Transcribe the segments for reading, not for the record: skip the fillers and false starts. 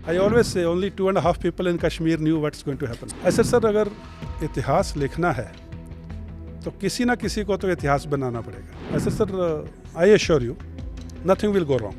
I always say only 2.5 people in Kashmir knew what's going to happen. I said, sir, अगर इतिहास लिखना है तो किसी ना किसी को तो इतिहास बनाना पड़ेगा. I said, sir, I assure you, nothing will go wrong.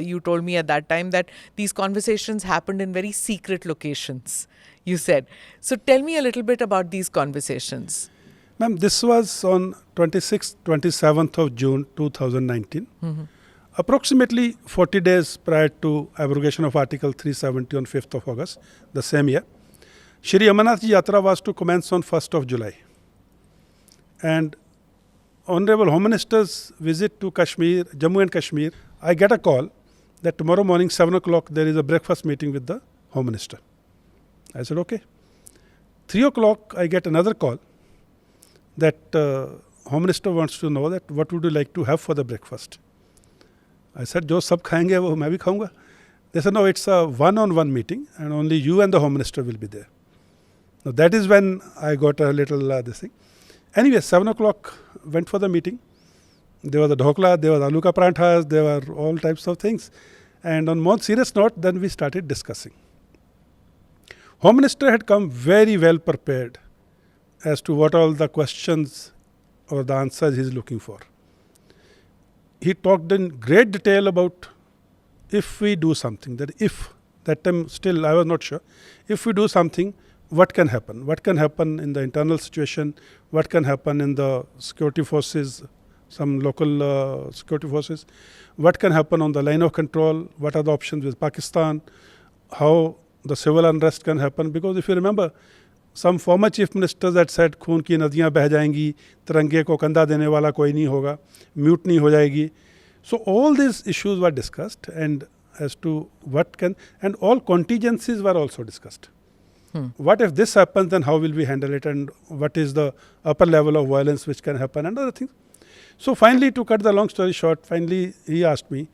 You told me at that time that these conversations happened in very secret locations, you said. So tell me a little bit about these conversations. Ma'am, this was on 26th, 27th of June 2019. Approximately 40 days prior to abrogation of Article 370 on 5th of August, the same year. Shri Amarnath Ji Yatra was to commence on 1st of July. And Honorable Home Minister's visit to Kashmir, Jammu and Kashmir, I get a call that tomorrow morning 7 o'clock there is a breakfast meeting with the Home Minister. I said, okay. 3 o'clock I get another call that Home Minister wants to know that what would you like to have for the breakfast. I said, jo sab khayenge wo main bhi khaunga. They said, no, it's a one-on-one meeting and only you and the Home Minister will be there. Now that is when I got a little this thing. Anyway, 7 o'clock went for the meeting. There was the dhokla, there was aloo ka paranthas, there were all types of things. And on more serious note, then we started discussing. Home Minister had come very well prepared as to what all the questions or the answers he is looking for. He talked in great detail about if we do something, that time still I was not sure, if we do something, what can happen? What can happen in the internal situation? What can happen in the security forces, some local security forces? What can happen on the line of control? What are the options with Pakistan? How the civil unrest can happen? Because if you remember, some former chief ministers had said, खून की नदियाँ बह जाएंगी, तिरंगे को कंधा देने वाला कोई नहीं होगा, mutiny हो जाएगी. So all these issues were discussed, and as to what can, and all contingencies were also discussed. What if this happens, then how will we handle it, and what is the upper level of violence which can happen, and other things. So finally, to cut the long story short, finally he asked me,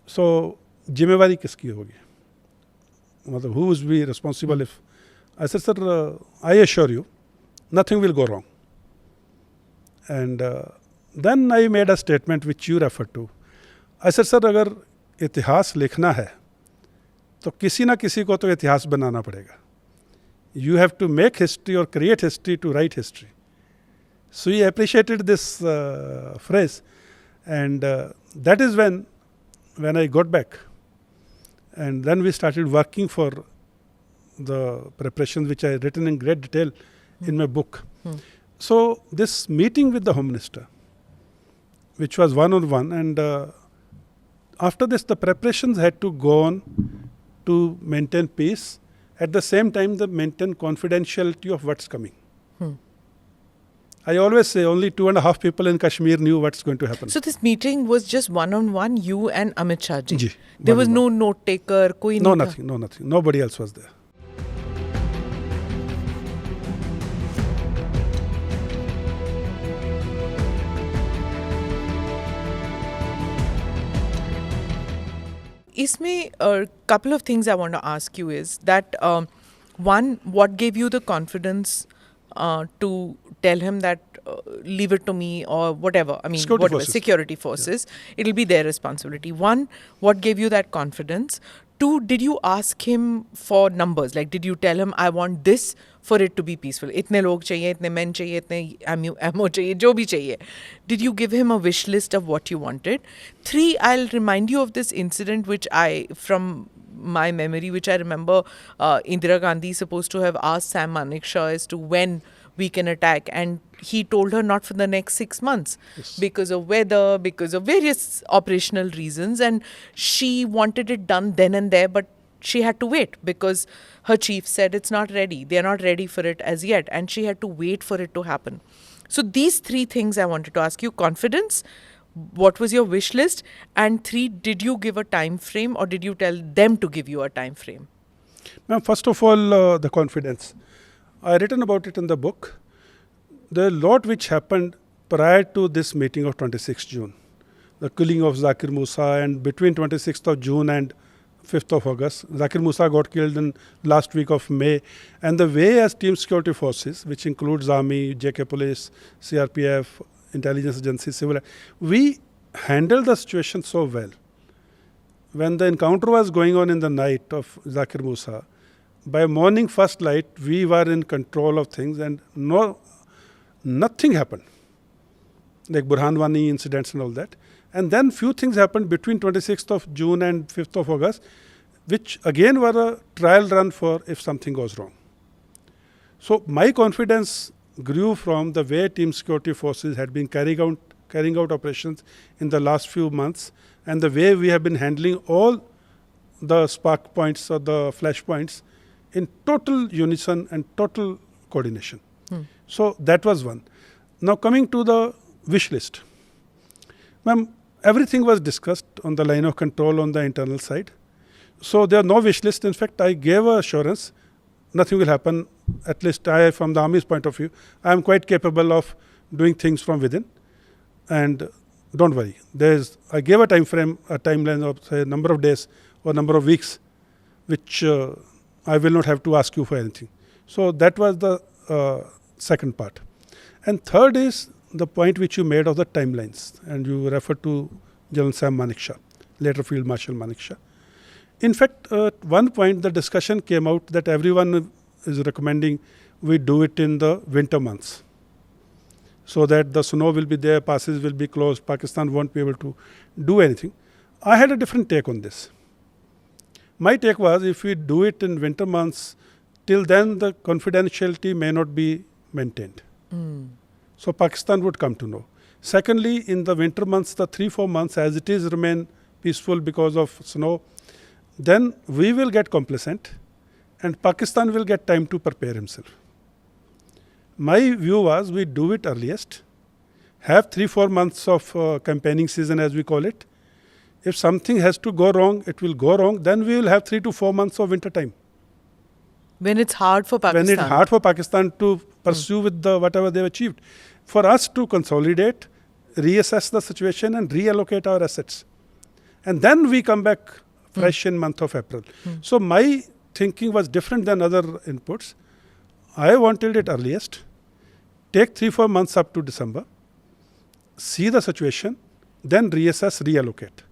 so जिम्मेवारी किसकी होगी? मतलब who will be responsible if? I said, sir, I assure you, nothing will go wrong. And then I made a statement which you referred to. I said, sir, अगर इतिहास लिखना है, तो किसी ना किसी को तो इतिहास बनाना पड़ेगा. You have to make history or create history to write history. So he appreciated this phrase, and that is when I got back, and then we started working for the preparations which I had written in great detail in my book. So this meeting with the Home Minister, which was one-on-one, and after this the preparations had to go on to maintain peace. At the same time, the maintain confidentiality of what's coming. I always say only 2.5 people in Kashmir knew what's going to happen. So this meeting was just one-on-one, you and Amit Shah ji? Ji, there was no note taker? Koi no, nahi tha? nothing. Nobody else was there. Isme a couple of things I want to ask you is that one, what gave you the confidence to tell him that leave it to me or whatever? I mean, security forces. Yeah. It'll be their responsibility. One, what gave you that confidence? Two, did you ask him for numbers? Like, did you tell him, I want this for it to be peaceful? Itne log chahiye, itne men chahiye, itne ammo chahiye, jo bhi chahiye. Did you give him a wish list of what you wanted? Three, I'll remind you of this incident which from my memory, which I remember Indira Gandhi supposed to have asked Sam Manekshaw as to when we can attack, and he told her not for the next 6 months. Yes. Because of weather, because of various operational reasons, and she wanted it done then and there, but she had to wait because her chief said it's not ready. They're not ready for it as yet, and she had to wait for it to happen. So these three things I wanted to ask you: confidence, what was your wish list, and three, did you give a time frame or did you tell them to give you a time frame? Now, first of all, the confidence. I written about it in the book. There is a lot which happened prior to this meeting of 26th June. The killing of Zakir Musa, and between 26th of June and 5th of August, Zakir Musa got killed in last week of May. And the way as team security forces, which includes Army, JK Police, CRPF, Intelligence Agency, Civil, we handled the situation so well. When the encounter was going on in the night of Zakir Musa, by morning first light, we were in control of things and nothing happened. Like Burhanwani incidents and all that. And then few things happened between 26th of June and 5th of August, which again were a trial run for if something goes wrong. So my confidence grew from the way team security forces had been carrying out operations in the last few months, and the way we have been handling all the spark points or the flash points in total unison and total coordination. So that was one. Now coming to the wish list. Ma'am, everything was discussed on the line of control on the internal side. So there are no wish list. In fact, I gave assurance nothing will happen. At least I, from the Army's point of view, I am quite capable of doing things from within. And don't worry. I gave a time frame, a timeline of say number of days or number of weeks, which I will not have to ask you for anything. So that was the second part. And third is the point which you made of the timelines, and you referred to General Sam Manik Shah, later Field Marshal Manik Shah. In fact, at one point the discussion came out that everyone is recommending we do it in the winter months, so that the snow will be there, passes will be closed, Pakistan won't be able to do anything. I had a different take on this. My take was, if we do it in winter months, till then the confidentiality may not be maintained. So Pakistan would come to know. Secondly, in the winter months, the 3-4 months as it is remain peaceful because of snow, then we will get complacent and Pakistan will get time to prepare himself. My view was, we do it earliest, have 3-4 months of campaigning season as we call it. If something has to go wrong, it will go wrong. Then we will have 3 to 4 months of winter time. When it's hard for Pakistan. When it's hard for Pakistan to pursue with whatever they've achieved. For us to consolidate, reassess the situation and reallocate our assets. And then we come back fresh in month of April. So my thinking was different than other inputs. I wanted it earliest. Take 3-4 months up to December. See the situation. Then reassess, reallocate.